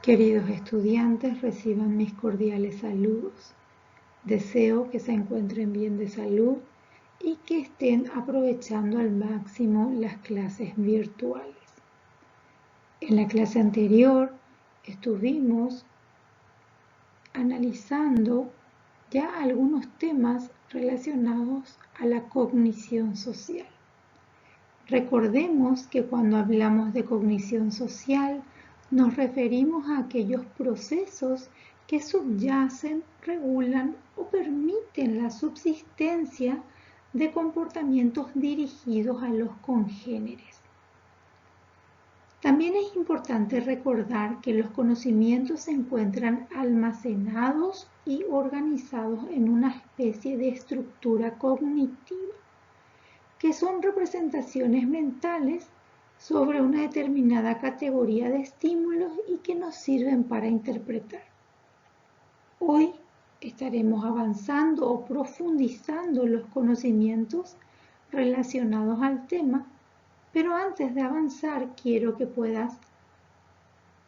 Queridos estudiantes, reciban mis cordiales saludos. Deseo que se encuentren bien de salud y que estén aprovechando al máximo las clases virtuales. En la clase anterior estuvimos analizando ya algunos temas relacionados a la cognición social. Recordemos que cuando hablamos de cognición social nos referimos a aquellos procesos que subyacen, regulan o permiten la subsistencia de comportamientos dirigidos a los congéneres. También es importante recordar que los conocimientos se encuentran almacenados y organizados en una especie de estructura cognitiva, que son representaciones mentales sobre una determinada categoría de estímulos y que nos sirven para interpretar. Hoy estaremos avanzando o profundizando los conocimientos relacionados al tema, pero antes de avanzar quiero que puedas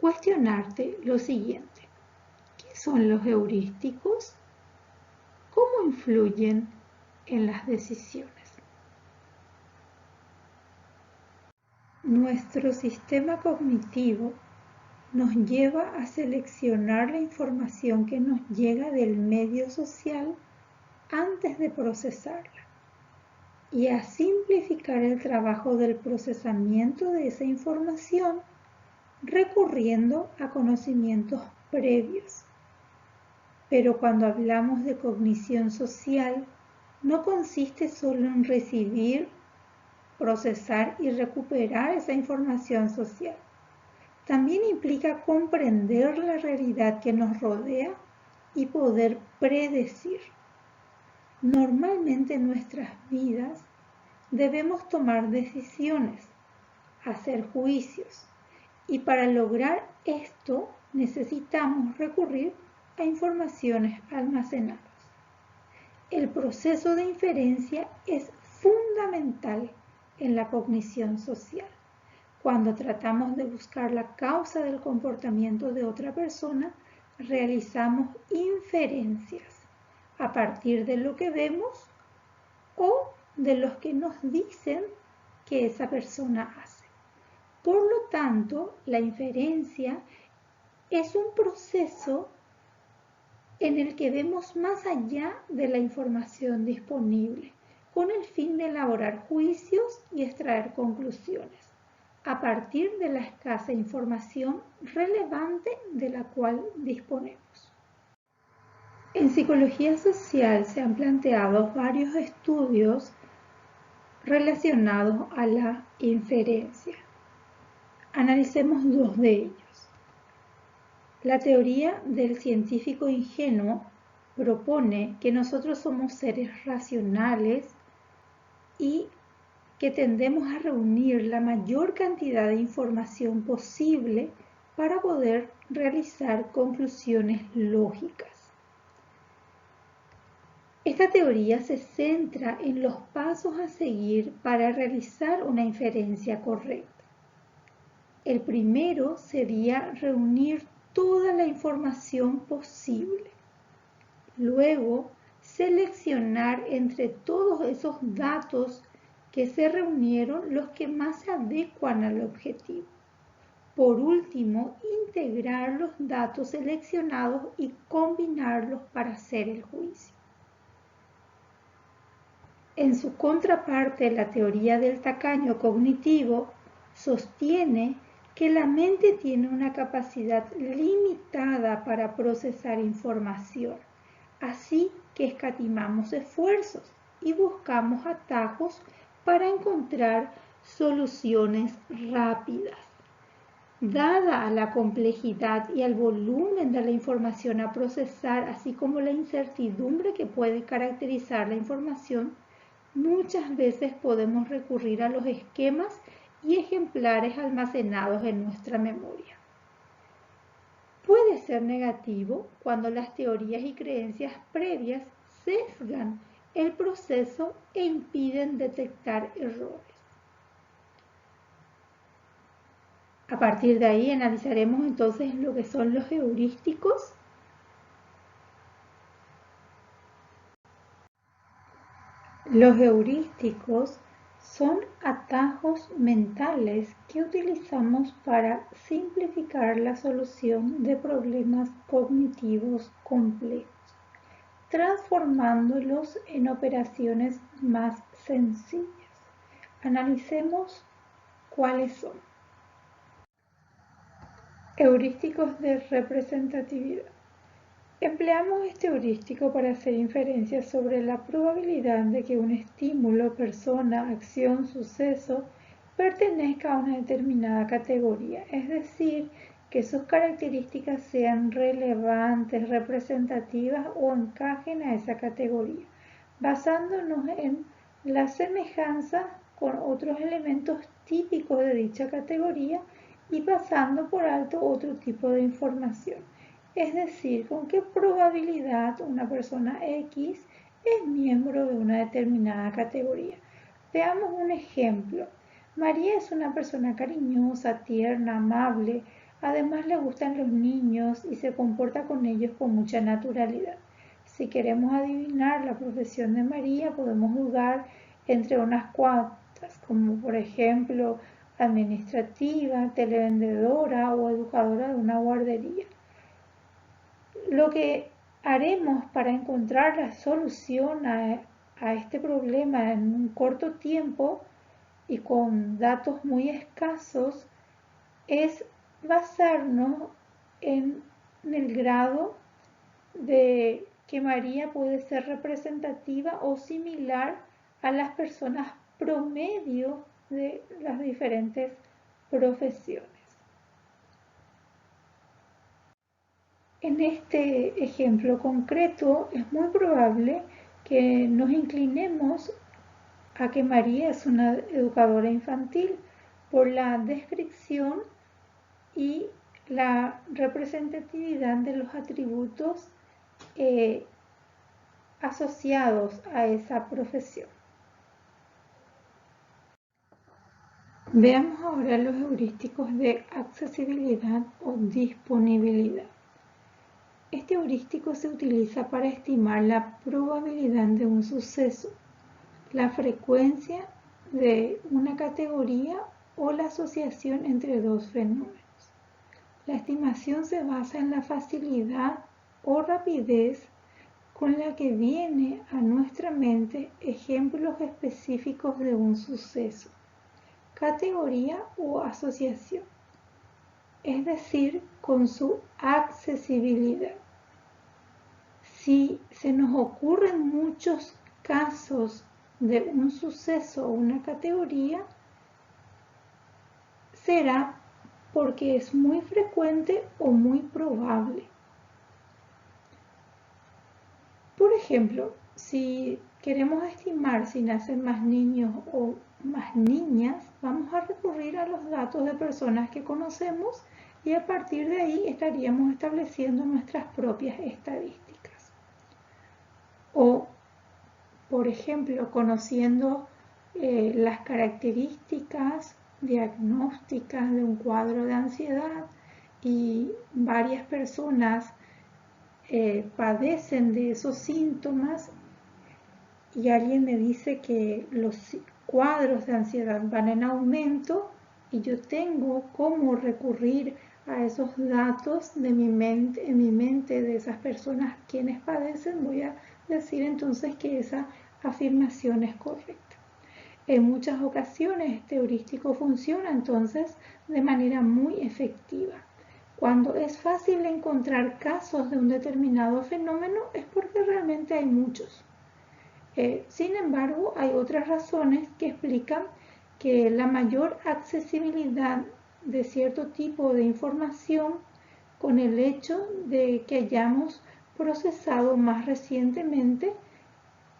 cuestionarte lo siguiente. ¿Qué son los heurísticos? ¿Cómo influyen en las decisiones? Nuestro sistema cognitivo nos lleva a seleccionar la información que nos llega del medio social antes de procesarla y a simplificar el trabajo del procesamiento de esa información recurriendo a conocimientos previos. Pero cuando hablamos de cognición social, no consiste solo en recibir, procesar y recuperar esa información social. También implica comprender la realidad que nos rodea y poder predecir. Normalmente en nuestras vidas debemos tomar decisiones, hacer juicios, y para lograr esto necesitamos recurrir a informaciones almacenadas. El proceso de inferencia es fundamental en la cognición social. Cuando tratamos de buscar la causa del comportamiento de otra persona, realizamos inferencias a partir de lo que vemos o de lo que nos dicen que esa persona hace. Por lo tanto, la inferencia es un proceso en el que vemos más allá de la información disponible, con el fin de elaborar juicios y extraer conclusiones a partir de la escasa información relevante de la cual disponemos. En psicología social se han planteado varios estudios relacionados a la inferencia. Analicemos dos de ellos. La teoría del científico ingenuo propone que nosotros somos seres racionales y que tendemos a reunir la mayor cantidad de información posible para poder realizar conclusiones lógicas. Esta teoría se centra en los pasos a seguir para realizar una inferencia correcta. El primero sería reunir toda la información posible. Luego, seleccionar entre todos esos datos que se reunieron los que más se adecuan al objetivo. Por último, integrar los datos seleccionados y combinarlos para hacer el juicio. En su contraparte, la teoría del tacaño cognitivo sostiene que la mente tiene una capacidad limitada para procesar información, así que escatimamos esfuerzos y buscamos atajos para encontrar soluciones rápidas. Dada a la complejidad y al volumen de la información a procesar, así como la incertidumbre que puede caracterizar la información, muchas veces podemos recurrir a los esquemas y ejemplares almacenados en nuestra memoria. Puede ser negativo cuando las teorías y creencias previas sesgan el proceso e impiden detectar errores. A partir de ahí analizaremos entonces lo que son los heurísticos. Los heurísticos son atajos mentales que utilizamos para simplificar la solución de problemas cognitivos complejos, transformándolos en operaciones más sencillas. Analicemos cuáles son. Heurísticos de representatividad. Empleamos este heurístico para hacer inferencias sobre la probabilidad de que un estímulo, persona, acción, suceso pertenezca a una determinada categoría, es decir, que sus características sean relevantes, representativas o encajen a esa categoría, basándonos en la semejanza con otros elementos típicos de dicha categoría y pasando por alto otro tipo de información. Es decir, con qué probabilidad una persona X es miembro de una determinada categoría. Veamos un ejemplo. María es una persona cariñosa, tierna, amable, además le gustan los niños y se comporta con ellos con mucha naturalidad. Si queremos adivinar la profesión de María, podemos dudar entre unas cuantas, como por ejemplo administrativa, televendedora o educadora de una guardería. Lo que haremos para encontrar la solución a este problema en un corto tiempo y con datos muy escasos es basarnos en el grado de que María puede ser representativa o similar a las personas promedio de las diferentes profesiones. En este ejemplo concreto es muy probable que nos inclinemos a que María es una educadora infantil por la descripción y la representatividad de los atributos asociados a esa profesión. Veamos ahora los heurísticos de accesibilidad o disponibilidad. Este heurístico se utiliza para estimar la probabilidad de un suceso, la frecuencia de una categoría o la asociación entre dos fenómenos. La estimación se basa en la facilidad o rapidez con la que viene a nuestra mente ejemplos específicos de un suceso, categoría o asociación, es decir, con su accesibilidad. Si se nos ocurren muchos casos de un suceso o una categoría, será porque es muy frecuente o muy probable. Por ejemplo, si queremos estimar si nacen más niños o más niñas, vamos a recurrir a los datos de personas que conocemos y a partir de ahí estaríamos estableciendo nuestras propias estadísticas. O, por ejemplo, conociendo las características diagnósticas de un cuadro de ansiedad y varias personas padecen de esos síntomas y alguien me dice que los cuadros de ansiedad van en aumento y yo tengo cómo recurrir a esos datos de mi mente, en mi mente de esas personas quienes padecen, voy a decir entonces que esa afirmación es correcta. En muchas ocasiones este heurístico funciona entonces de manera muy efectiva. Cuando es fácil encontrar casos de un determinado fenómeno es porque realmente hay muchos. Sin embargo, hay otras razones que explican que la mayor accesibilidad de cierto tipo de información con el hecho de que hayamos procesado más recientemente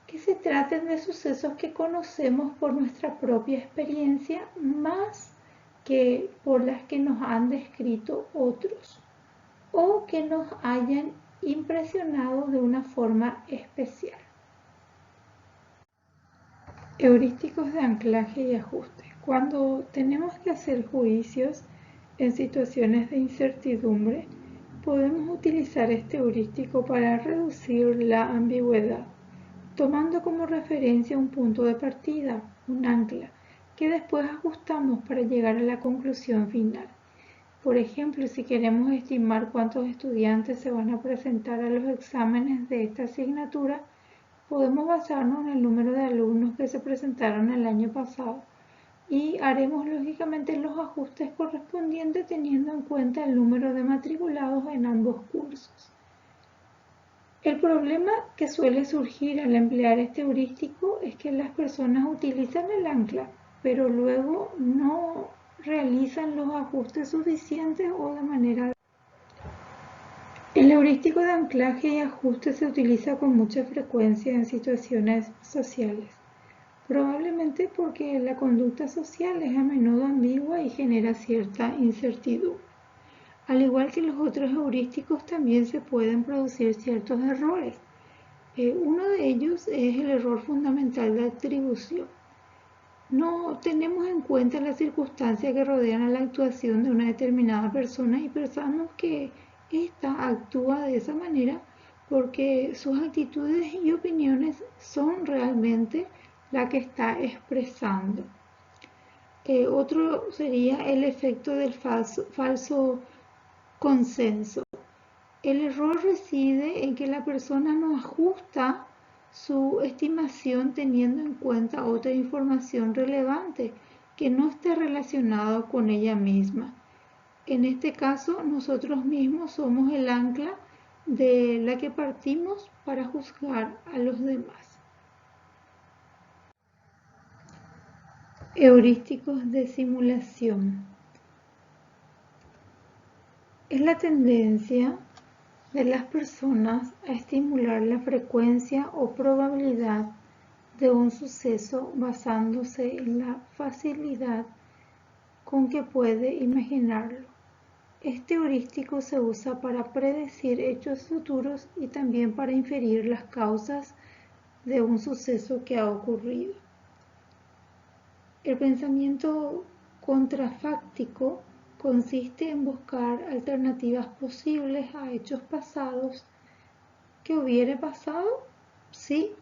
que se traten de sucesos que conocemos por nuestra propia experiencia más que por las que nos han descrito otros o que nos hayan impresionado de una forma especial. Heurísticos de anclaje y ajuste. Cuando tenemos que hacer juicios, En situaciones de incertidumbre, podemos utilizar este heurístico para reducir la ambigüedad, tomando como referencia un punto de partida, un ancla, que después ajustamos para llegar a la conclusión final. Por ejemplo, si queremos estimar cuántos estudiantes se van a presentar a los exámenes de esta asignatura, podemos basarnos en el número de alumnos que se presentaron el año pasado y haremos lógicamente los ajustes correspondientes teniendo en cuenta el número de matriculados en ambos cursos. El problema que suele surgir al emplear este heurístico es que las personas utilizan el ancla, pero luego no realizan los ajustes suficientes o de manera. El heurístico de anclaje y ajuste se utiliza con mucha frecuencia en situaciones sociales, probablemente porque la conducta social es a menudo ambigua y genera cierta incertidumbre. Al igual que los otros heurísticos, también se pueden producir ciertos errores. Uno de ellos es el error fundamental de atribución. No tenemos en cuenta las circunstancias que rodean a la actuación de una determinada persona y pensamos que ésta actúa de esa manera porque sus actitudes y opiniones son realmente la que está expresando. Otro sería el efecto del falso consenso. El error reside en que la persona no ajusta su estimación teniendo en cuenta otra información relevante que no esté relacionada con ella misma. En este caso, nosotros mismos somos el ancla de la que partimos para juzgar a los demás. Heurísticos de simulación. Es la tendencia de las personas a estimular la frecuencia o probabilidad de un suceso basándose en la facilidad con que puede imaginarlo. Este heurístico se usa para predecir hechos futuros y también para inferir las causas de un suceso que ha ocurrido. El pensamiento contrafáctico consiste en buscar alternativas posibles a hechos pasados. ¿Qué hubiera pasado? Sí,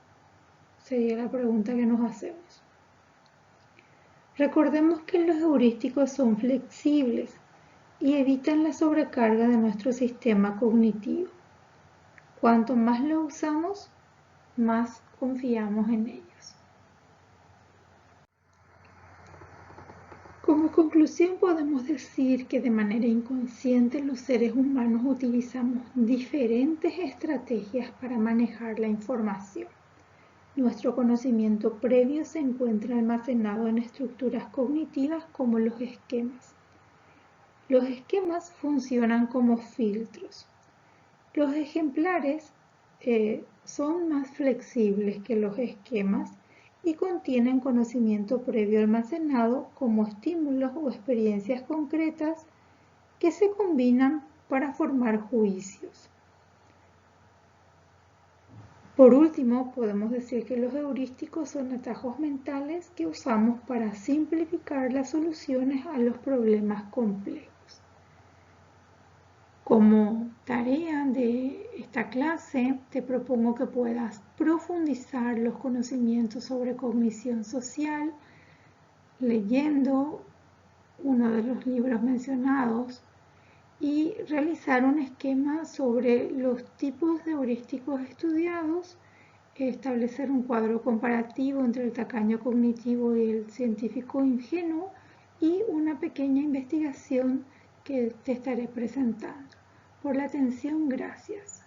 sería la pregunta que nos hacemos. Recordemos que los heurísticos son flexibles y evitan la sobrecarga de nuestro sistema cognitivo. Cuanto más lo usamos, más confiamos en ellos. Como conclusión podemos decir que de manera inconsciente los seres humanos utilizamos diferentes estrategias para manejar la información. Nuestro conocimiento previo se encuentra almacenado en estructuras cognitivas como los esquemas. Los esquemas funcionan como filtros. Los ejemplares son más flexibles que los esquemas y contienen conocimiento previo almacenado como estímulos o experiencias concretas que se combinan para formar juicios. Por último, podemos decir que los heurísticos son atajos mentales que usamos para simplificar las soluciones a los problemas complejos. Como tarea de esta clase, te propongo que puedas profundizar los conocimientos sobre cognición social leyendo uno de los libros mencionados y realizar un esquema sobre los tipos de heurísticos estudiados, establecer un cuadro comparativo entre el tacaño cognitivo y el científico ingenuo y una pequeña investigación que te estaré presentando. Por la atención, gracias.